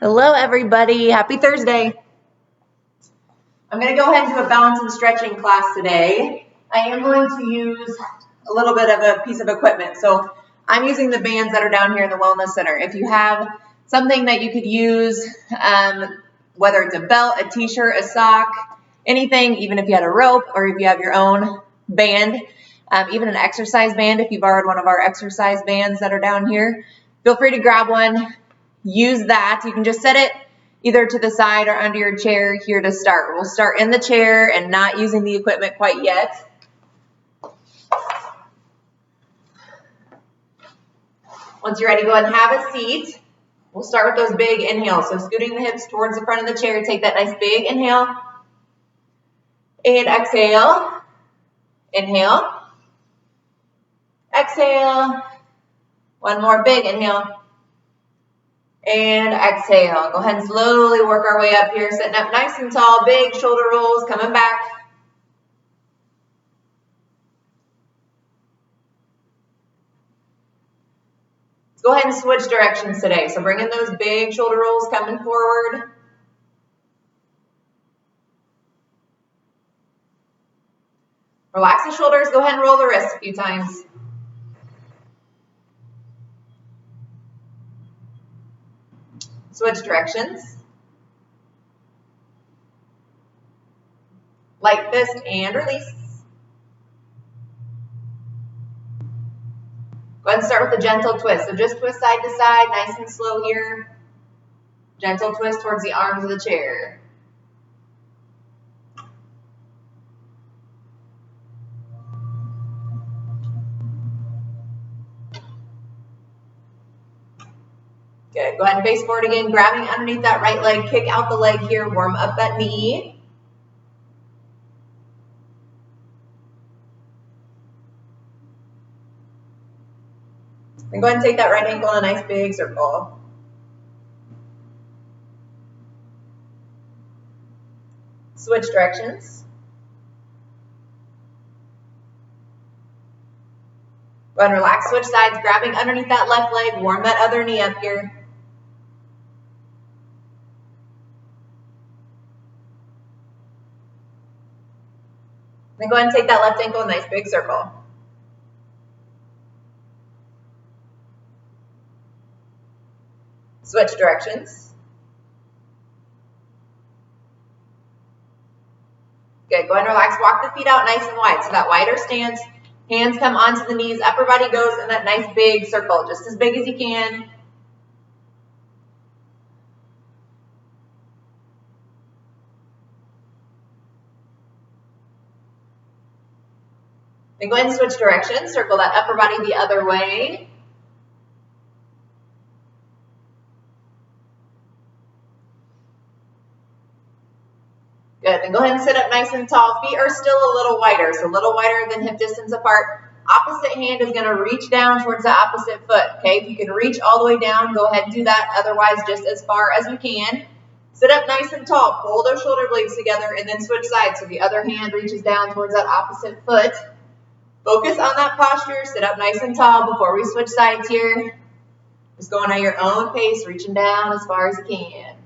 Hello, everybody. Happy Thursday. I'm going to go ahead and do a balance and stretching class today. I am going to use a little bit of a piece of equipment. So I'm using the bands that are down here in the Wellness Center. If you have something that you could use, whether it's a belt, a t-shirt, a sock, anything, even if you had a rope or if you have your own band, even an exercise band, if you borrowed one of our exercise bands that are down here, feel free to grab one. Use that. You can just set it either to the side or under your chair here to start. We'll start in the chair and not using the equipment quite yet. Once you're ready, go ahead and have a seat. We'll start with those big inhales. So scooting the hips towards the front of the chair. Take that nice big inhale. And exhale. Inhale. Exhale. One more big inhale. And exhale. Go ahead and slowly work our way up here. Sitting up nice and tall. Big shoulder rolls. Coming back. Let's go ahead and switch directions today. So bring in those big shoulder rolls coming forward. Relax the shoulders. Go ahead and roll the wrists a few times. Switch directions. Light fist and release. Go ahead and start with a gentle twist. So just twist side to side, nice and slow here. Gentle twist towards the arms of the chair. Good. Go ahead and face forward again, grabbing underneath that right leg. Kick out the leg here. Warm up that knee. And go ahead and take that right ankle in a nice big circle. Switch directions. Go ahead and relax. Switch sides, grabbing underneath that left leg. Warm that other knee up here. Then go ahead and take that left ankle in a nice big circle. Switch directions. Good. Go ahead and relax. Walk the feet out nice and wide. So that wider stance. Hands come onto the knees. Upper body goes in that nice big circle. Just as big as you can. Then go ahead and switch directions. Circle that upper body the other way. Good. Then go ahead and sit up nice and tall. Feet are still a little wider, so a little wider than hip distance apart. Opposite hand is going to reach down towards the opposite foot. Okay, if you can reach all the way down, go ahead and do that. Otherwise, just as far as you can. Sit up nice and tall. Pull those shoulder blades together and then switch sides. So the other hand reaches down towards that opposite foot. Focus on that posture. Sit up nice and tall before we switch sides here. Just going at your own pace, reaching down as far as you can.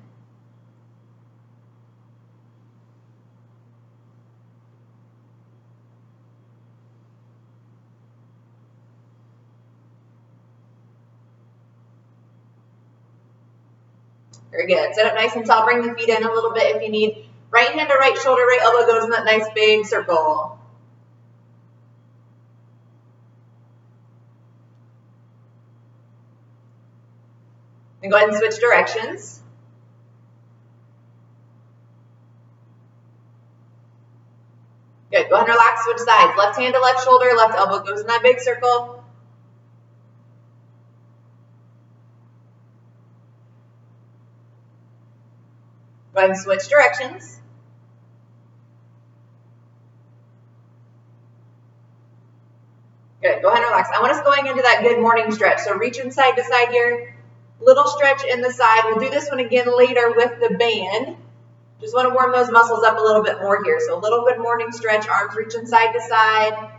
Very good. Sit up nice and tall. Bring the feet in a little bit if you need. Right hand to right shoulder, right elbow goes in that nice big circle. And go ahead and switch directions. Good. Go ahead and relax. Switch sides. Left hand to left shoulder. Left elbow goes in that big circle. Go ahead and switch directions. Good. Go ahead and relax. I want us going into that good morning stretch. So reaching side to side here. Little stretch in the side. We'll do this one again later with the band. Just want to warm those muscles up a little bit more here. So a little good morning stretch. Arms reaching side to side.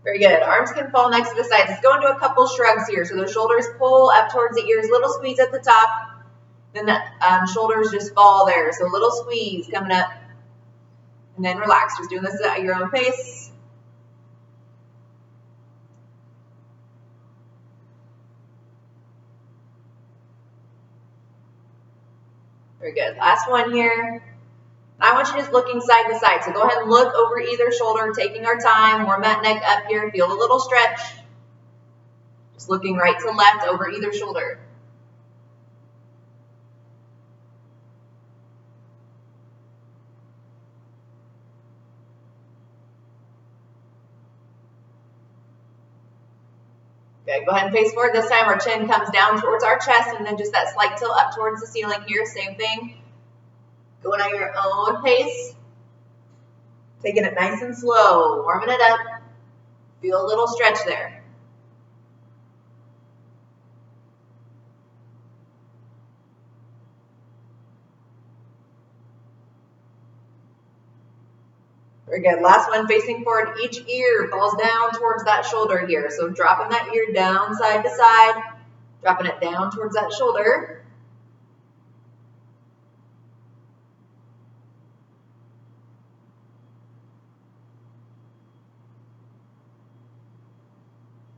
Very good. Arms can fall next to the sides. Let's go into a couple shrugs here. So the shoulders pull up towards the ears, little squeeze at the top. Then the shoulders just fall there. So a little squeeze coming up. And then relax. Just doing this at your own pace. Very good. Last one here. I want you just looking side to side. So go ahead and look over either shoulder, taking our time. Warm that neck up here. Feel a little stretch. Just looking right to left over either shoulder. Good. Go ahead and face forward. This time our chin comes down towards our chest and then just that slight tilt up towards the ceiling here. Same thing. Going at your own pace. Taking it nice and slow. Warming it up. Feel a little stretch there. Very good. Last one, facing forward. Each ear falls down towards that shoulder here. So dropping that ear down side to side. Dropping it down towards that shoulder.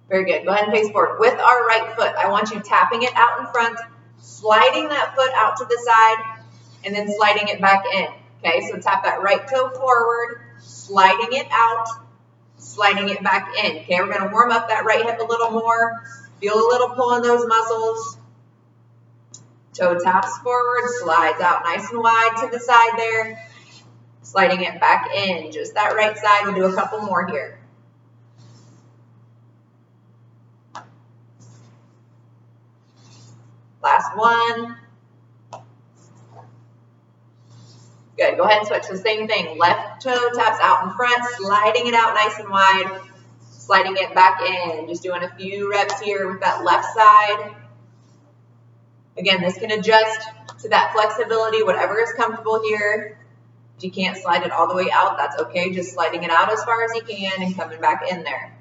Very good. Go ahead and face forward. With our right foot, I want you tapping it out in front, sliding that foot out to the side, and then sliding it back in. Okay, so tap that right toe forward, sliding it out, sliding it back in. Okay, we're going to warm up that right hip a little more. Feel a little pull in those muscles. Toe taps forward, slides out nice and wide to the side there. Sliding it back in. Just that right side. We'll do a couple more here. Last one. Good. Go ahead and switch. So same thing. Left toe taps out in front, sliding it out nice and wide, sliding it back in. Just doing a few reps here with that left side. Again, this can adjust to that flexibility, whatever is comfortable here. If you can't slide it all the way out, that's okay. Just sliding it out as far as you can and coming back in there.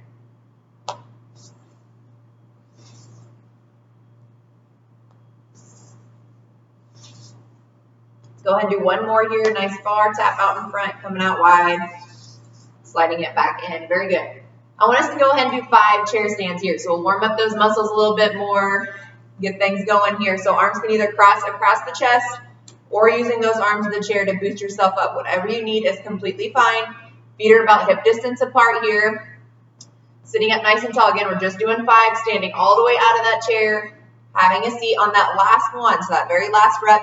Go ahead and do one more here. Nice bar, tap out in front, coming out wide, sliding it back in. Very good. I want us to go ahead and do 5 chair stands here. So we'll warm up those muscles a little bit more, get things going here. So arms can either cross across the chest or using those arms of the chair to boost yourself up. Whatever you need is completely fine. Feet are about hip distance apart here. Sitting up nice and tall. Again, we're just doing 5, standing all the way out of that chair, having a seat on that last one. So that very last rep,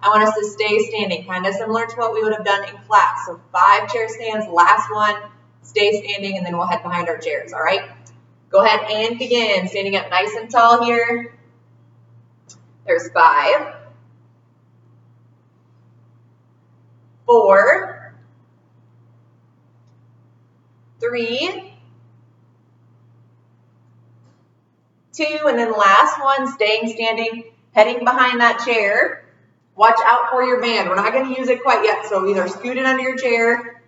I want us to stay standing, kind of similar to what we would have done in class. So 5 chair stands, last one, stay standing, and then we'll head behind our chairs, all right? Go ahead and begin. Standing up nice and tall here. There's 5, 4, 3, 2, and then last one, staying standing, heading behind that chair. Watch out for your band. We're not going to use it quite yet, so either scoot it under your chair,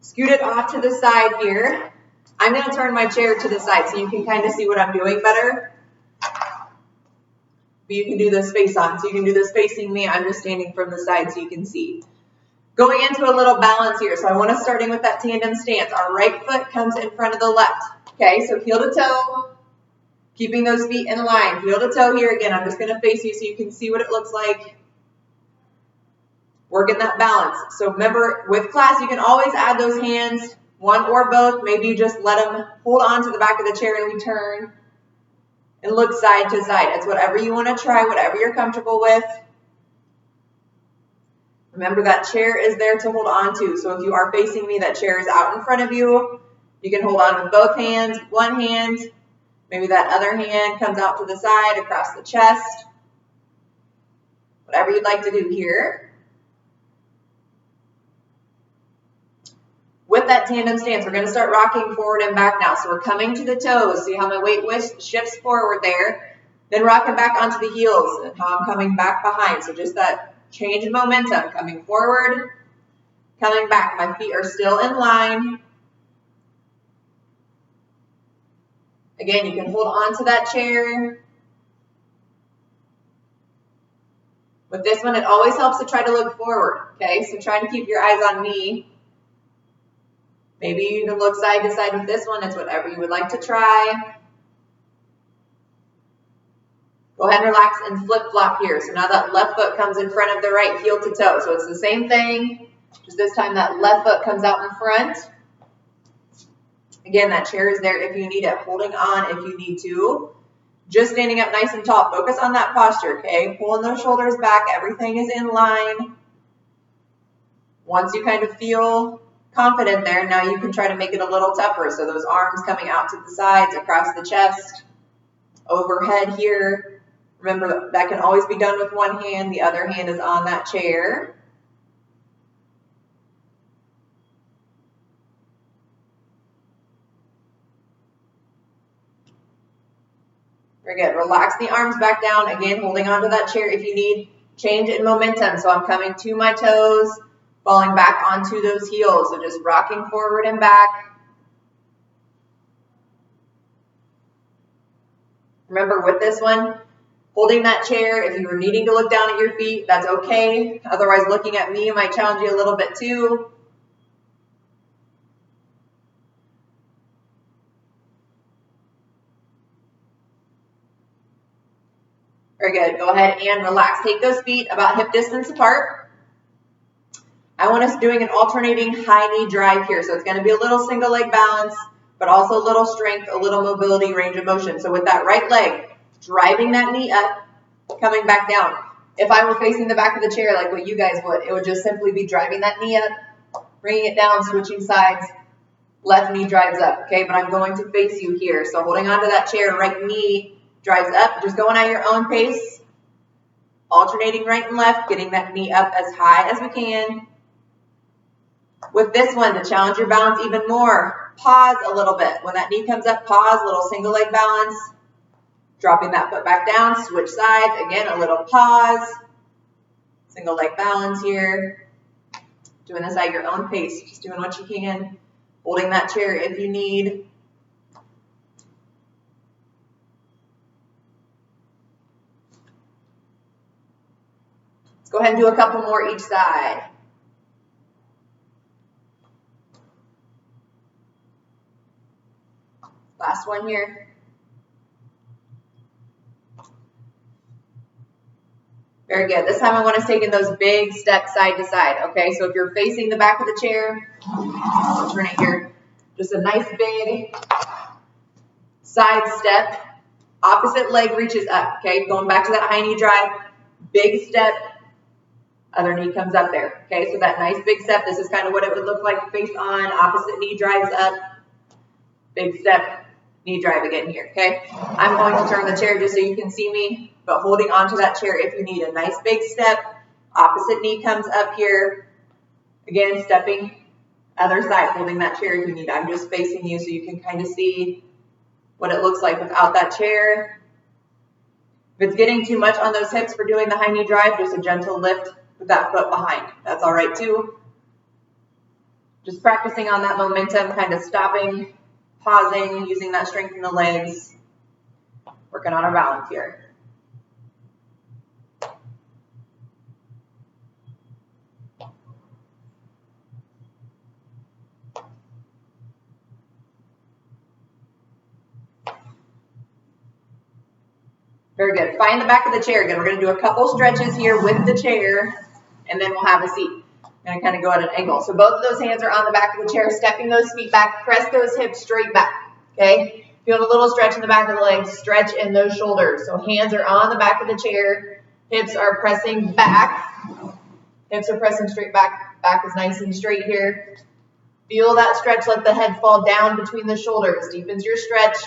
scoot it off to the side here. I'm going to turn my chair to the side so you can kind of see what I'm doing better. But you can do this face on, so you can do this facing me. I'm just standing from the side so you can see. Going into a little balance here, so I want us starting with that tandem stance. Our right foot comes in front of the left. Okay, so heel to toe, keeping those feet in line. Heel to toe here. Again, I'm just going to face you so you can see what it looks like. Working that balance. So remember, with class, you can always add those hands, one or both. Maybe you just let them hold on to the back of the chair and we turn and look side to side. It's whatever you want to try, whatever you're comfortable with. Remember, that chair is there to hold on to. So if you are facing me, that chair is out in front of you. You can hold on with both hands, one hand. Maybe that other hand comes out to the side, across the chest. Whatever you'd like to do here. With that tandem stance, we're going to start rocking forward and back now. So we're coming to the toes. See how my weight shifts forward there. Then rocking back onto the heels and how I'm coming back behind. So just that change in momentum. Coming forward, coming back. My feet are still in line. Again, you can hold on to that chair. With this one, it always helps to try to look forward, okay? So try to keep your eyes on me. Maybe you can look side to side with this one. It's whatever you would like to try. Go ahead and relax and flip-flop here. So now that left foot comes in front of the right, heel to toe. So it's the same thing, just this time that left foot comes out in front. Again, that chair is there if you need it, holding on if you need to. Just standing up nice and tall. Focus on that posture, okay? Pulling those shoulders back. Everything is in line. Once you kind of feel confident there, now you can try to make it a little tougher. So those arms coming out to the sides, across the chest, overhead here. Remember, that can always be done with one hand. The other hand is on that chair. Very good. Relax the arms back down. Again, holding onto that chair if you need change in momentum. So I'm coming to my toes, falling back onto those heels. So just rocking forward and back. Remember with this one, holding that chair, if you were needing to look down at your feet, that's okay. Otherwise, looking at me might challenge you a little bit too. Very good. Go ahead and relax. Take those feet about hip distance apart. I want us doing an alternating high knee drive here. So it's going to be a little single leg balance, but also a little strength, a little mobility, range of motion. So with that right leg, driving that knee up, coming back down. If I were facing the back of the chair like what you guys would, it would just simply be driving that knee up, bringing it down, switching sides, left knee drives up, okay? But I'm going to face you here. So holding onto that chair, right knee drives up, just going at your own pace, alternating right and left, getting that knee up as high as we can. With this one, to challenge your balance even more, pause a little bit. When that knee comes up, pause, little single leg balance, dropping that foot back down, switch sides, again, a little pause, single leg balance here, doing this at your own pace, just doing what you can, holding that chair if you need. Let's go ahead and do a couple more each side. Last one here. Very good. This time I want us taking those big steps side to side. Okay, so if you're facing the back of the chair, I'll turn it here. Just a nice big side step. Opposite leg reaches up. Okay, going back to that high knee drive. Big step. Other knee comes up there. Okay, so that nice big step. This is kind of what it would look like face on. Opposite knee drives up. Big step. Knee drive again here, okay? I'm going to turn the chair just so you can see me, but holding onto that chair if you need a nice big step. Opposite knee comes up here. Again, stepping other side, holding that chair if you need. I'm just facing you so you can kind of see what it looks like without that chair. If it's getting too much on those hips for doing the high knee drive, just a gentle lift with that foot behind. That's all right too. Just practicing on that momentum, kind of stopping, pausing, using that strength in the legs, working on our balance here. Very good. Find the back of the chair again. We're going to do a couple stretches here with the chair, and then we'll have a seat. I'm going to kind of go at an angle. So both of those hands are on the back of the chair, stepping those feet back, press those hips straight back, okay? Feel the little stretch in the back of the legs, stretch in those shoulders. So hands are on the back of the chair, hips are pressing back, hips are pressing straight back, back is nice and straight here. Feel that stretch, let the head fall down between the shoulders, deepens your stretch.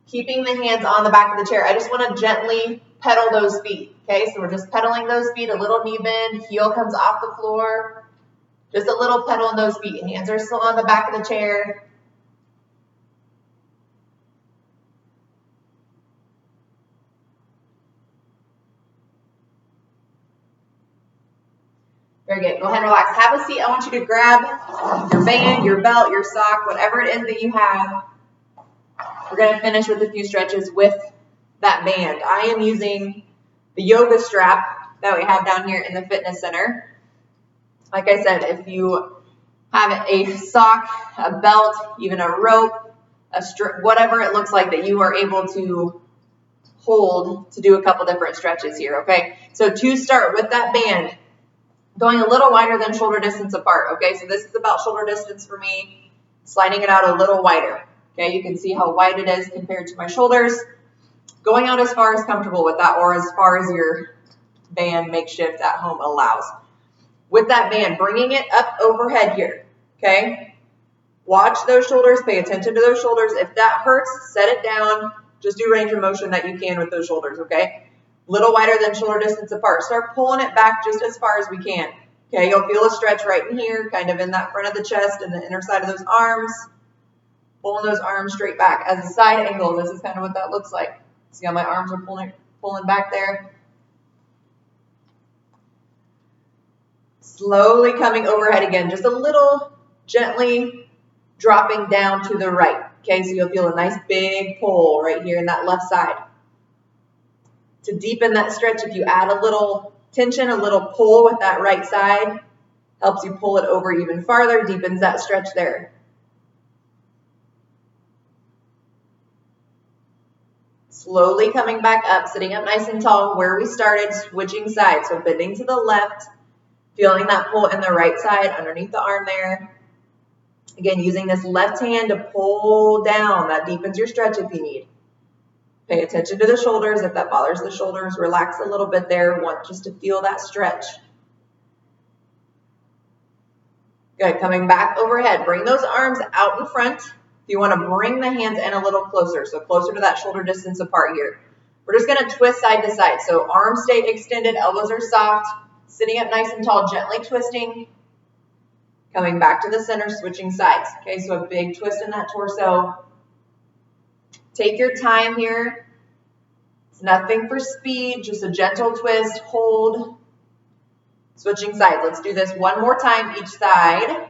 Keeping the hands on the back of the chair. I just want to gently pedal those feet, okay? So we're just pedaling those feet, a little knee bend, heel comes off the floor. Just a little pedal in those feet. Hands are still on the back of the chair. Very good. Go ahead and relax. Have a seat. I want you to grab your band, your belt, your sock, whatever it is that you have. We're going to finish with a few stretches with that band. I am using the yoga strap that we have down here in the fitness center. Like I said, if you have a sock, a belt, even a rope, a strip, whatever it looks like that you are able to hold to do a couple different stretches here, okay? So to start with that band, going a little wider than shoulder distance apart, okay? So this is about shoulder distance for me, sliding it out a little wider, okay? You can see how wide it is compared to my shoulders. Going out as far as comfortable with that, or as far as your band makeshift at home allows. With that band, bringing it up overhead here, okay? Watch those shoulders, pay attention to those shoulders. If that hurts, set it down. Just do range of motion that you can with those shoulders, okay? Little wider than shoulder distance apart. Start pulling it back just as far as we can. Okay, you'll feel a stretch right in here, kind of in that front of the chest and the inner side of those arms. Pulling those arms straight back. As a side angle, this is kind of what that looks like. See how my arms are pulling back there? Slowly coming overhead again, just a little gently dropping down to the right. Okay, so you'll feel a nice big pull right here in that left side. To deepen that stretch, if you add a little tension, a little pull with that right side, helps you pull it over even farther, deepens that stretch there. Slowly coming back up, sitting up nice and tall where we started, switching sides. So bending to the left, feeling that pull in the right side underneath the arm there. Again, using this left hand to pull down. That deepens your stretch if you need. Pay attention to the shoulders. If that bothers the shoulders, relax a little bit there. Want just to feel that stretch. Good. Coming back overhead. Bring those arms out in front. If you want to bring the hands in a little closer, so closer to that shoulder distance apart here. We're just going to twist side to side. So arms stay extended, elbows are soft. Sitting up nice and tall, gently twisting. Coming back to the center, switching sides. Okay, so a big twist in that torso. Take your time here. It's nothing for speed, just a gentle twist, hold. Switching sides. Let's do this one more time each side.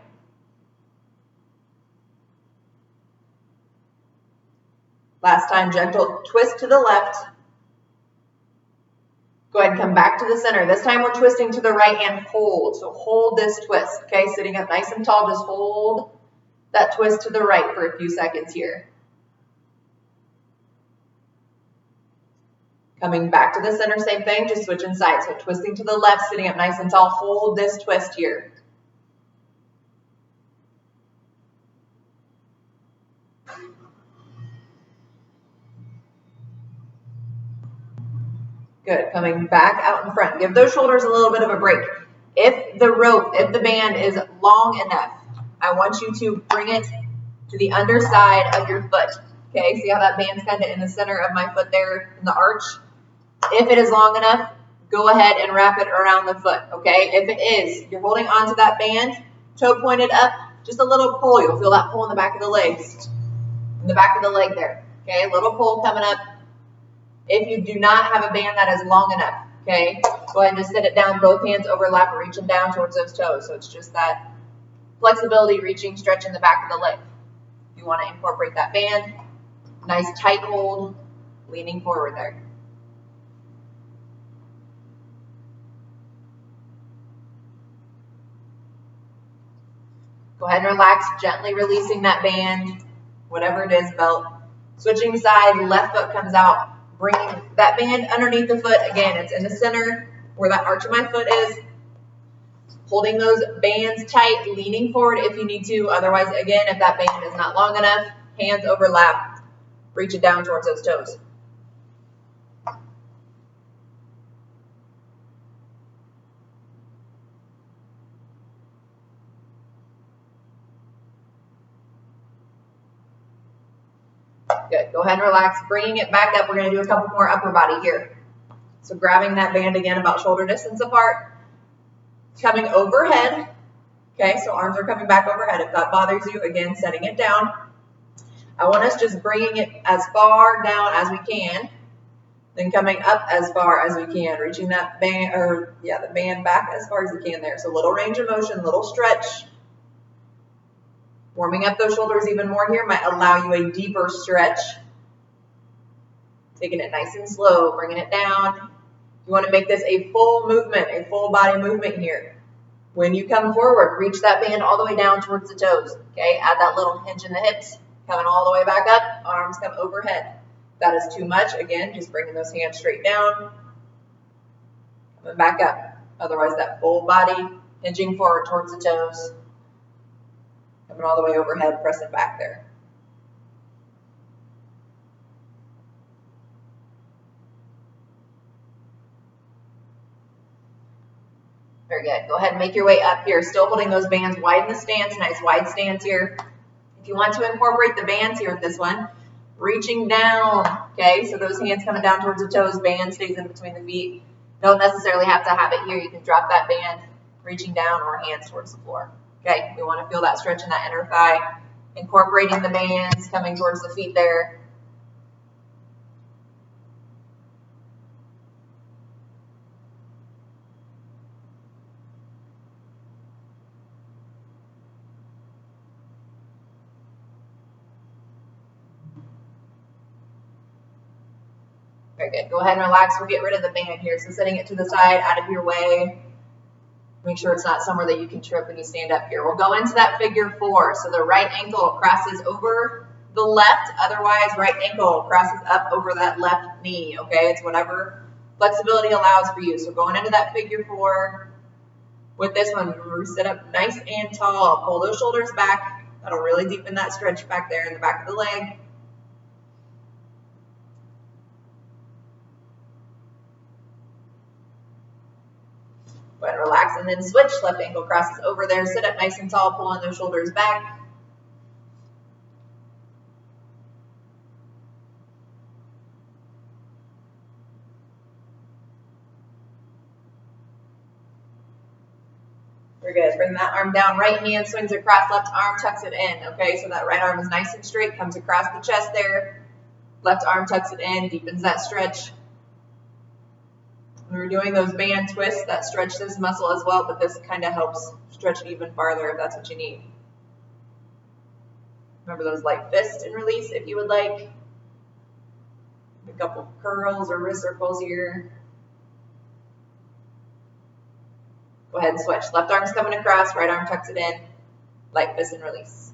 Last time, gentle twist to the left. Go ahead and come back to the center. This time we're twisting to the right and hold. So hold this twist, okay? Sitting up nice and tall, just hold that twist to the right for a few seconds here. Coming back to the center, same thing, just switching sides. So twisting to the left, sitting up nice and tall, hold this twist here. Good. Coming back out in front. Give those shoulders a little bit of a break. If the rope, if the band is long enough, I want you to bring it to the underside of your foot. Okay, see how that band's kind of in the center of my foot there in the arch? If it is long enough, go ahead and wrap it around the foot, okay? If it is, you're holding onto that band, toe pointed up, just a little pull. You'll feel that pull in the back of the legs, in the back of the leg there, okay? A little pull coming up. If you do not have a band that is long enough, okay, go ahead and just sit it down, both hands overlap, reaching down towards those toes. So it's just that flexibility, reaching, stretch in the back of the leg. If you want to incorporate that band, nice tight hold, leaning forward there. Go ahead and relax, gently releasing that band, whatever it is, belt. Switching side, left foot comes out. Bringing that band underneath the foot. Again, it's in the center where that arch of my foot is. Holding those bands tight, leaning forward if you need to. Otherwise, again, if that band is not long enough, hands overlap. Reach it down towards those toes. Good. Go ahead and relax. Bringing it back up. We're going to do a couple more upper body here. So grabbing that band again about shoulder distance apart. Coming overhead. Okay, so arms are coming back overhead. If that bothers you, again, setting it down. I want us just bringing it as far down as we can. Then coming up as far as we can, reaching that band, or yeah, the band back as far as we can there. So little range of motion, little stretch. Warming up those shoulders even more here might allow you a deeper stretch. Taking it nice and slow, bringing it down. You want to make this a full movement, a full body movement here. When you come forward, reach that band all the way down towards the toes. Okay, add that little hinge in the hips. Coming all the way back up, arms come overhead. If that is too much, again, just bringing those hands straight down. Coming back up. Otherwise, that full body, hinging forward towards the toes. Coming all the way overhead, pressing back there. Very good. Go ahead and make your way up here. Still holding those bands wide in the stance. Nice wide stance here. If you want to incorporate the bands here with this one, reaching down. Okay, so those hands coming down towards the toes. Band stays in between the feet. Don't necessarily have to have it here. You can drop that band, reaching down, or hands towards the floor. Okay, we want to feel that stretch in that inner thigh. Incorporating the bands, coming towards the feet there. Very good. Go ahead and relax. We'll get rid of the band here. So setting it to the side, out of your way. Make sure it's not somewhere that you can trip when you stand up here. We'll go into that figure 4. So the right ankle crosses over the left. Otherwise, right ankle crosses up over that left knee. Okay, it's whatever flexibility allows for you. So going into that figure 4. With this one, remember, sit up nice and tall. Pull those shoulders back. That'll really deepen that stretch back there in the back of the leg. Go ahead and relax and then switch. Left ankle crosses over there. Sit up nice and tall, pulling those shoulders back. Very good. Bring that arm down. Right hand swings across, left arm tucks it in. Okay, so that right arm is nice and straight, comes across the chest there. Left arm tucks it in, deepens that stretch. When we're doing those band twists, that stretch this muscle as well, but this kind of helps stretch it even farther if that's what you need. Remember those light fists and release if you would like. A couple curls or wrist circles here. Go ahead and switch. Left arm's coming across, right arm tucks it in. Light fist and release.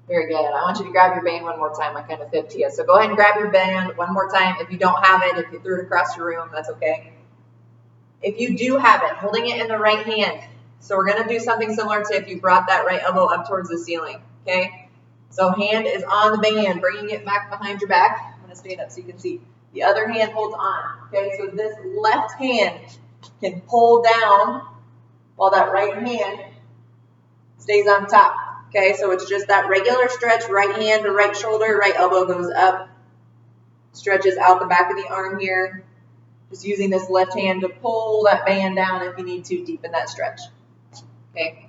Very good. I want you to grab your band one more time. I kind of fibbed to you. So go ahead and grab your band one more time. If you don't have it, if you threw it across your room, that's okay. If you do have it, holding it in the right hand. So we're going to do something similar to if you brought that right elbow up towards the ceiling. Okay? So hand is on the band, bringing it back behind your back. I'm going to stand up so you can see. The other hand holds on. Okay? So this left hand can pull down while that right hand stays on top. Okay, so it's just that regular stretch, right hand to right shoulder, right elbow goes up, stretches out the back of the arm here. Just using this left hand to pull that band down if you need to, deepen that stretch. Okay.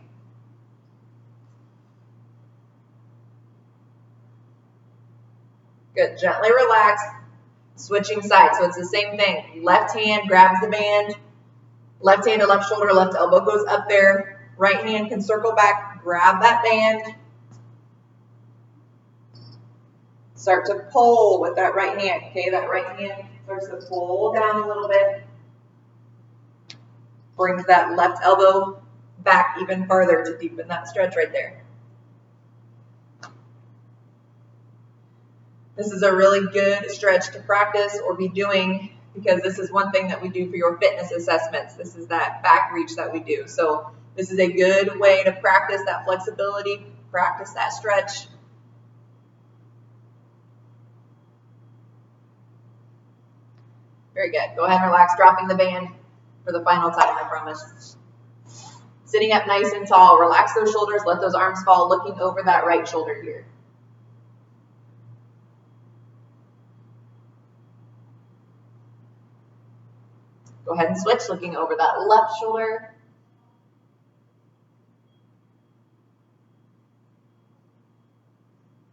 Good, gently relax, switching sides. So it's the same thing. Left hand grabs the band, left hand to left shoulder, left elbow goes up there. Right hand can circle back, grab that band. Start to pull with that right hand. Okay, that right hand starts to pull down a little bit. Brings that left elbow back even farther to deepen that stretch right there. This is a really good stretch to practice or be doing because this is one thing that we do for your fitness assessments. This is that back reach that we do. So this is a good way to practice that flexibility, practice that stretch. Very good. Go ahead and relax, dropping the band for the final time, I promise. Sitting up nice and tall. Relax those shoulders. Let those arms fall, looking over that right shoulder here. Go Go ahead and switch, looking over that left shoulder.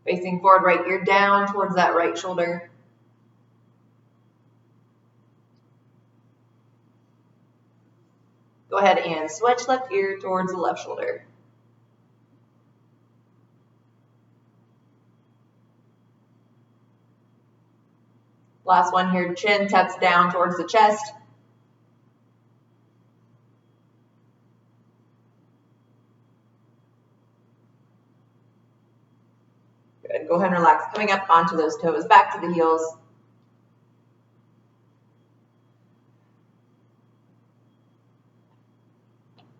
Facing forward, right ear down towards that right shoulder. Go ahead and switch, left ear towards the left shoulder. Last one here, chin tucks down towards the chest. Good, go ahead and relax, coming up onto those toes, back to the heels.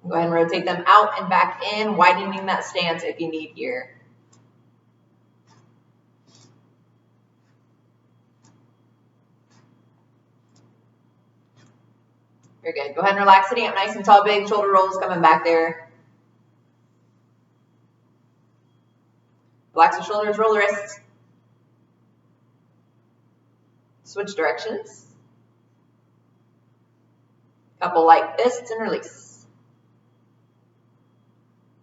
Go ahead and rotate them out and back in, widening that stance if you need here. Very good. Go ahead and relax, sitting up nice and tall, big shoulder rolls coming back there. Relax the shoulders, roll the wrists. Switch directions. Couple light fists and release.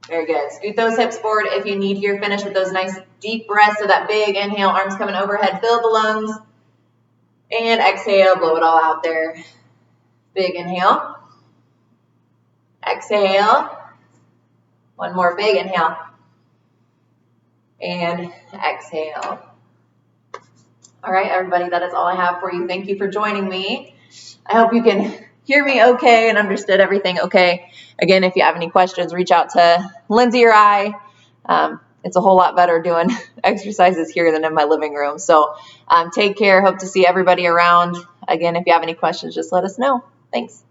Very good. Scoot those hips forward if you need here. Finish with those nice deep breaths. So that big inhale, arms coming overhead, fill the lungs. And exhale, blow it all out there. Big inhale. Exhale. One more big inhale. And exhale. All right, everybody, that is all I have for you. Thank you for joining me. I hope you can hear me okay and understood everything okay. Again, if you have any questions, reach out to Lindsay or I. It's a whole lot better doing exercises here than in my living room. So take care. Hope to see everybody around. Again, if you have any questions, just let us know. Thanks.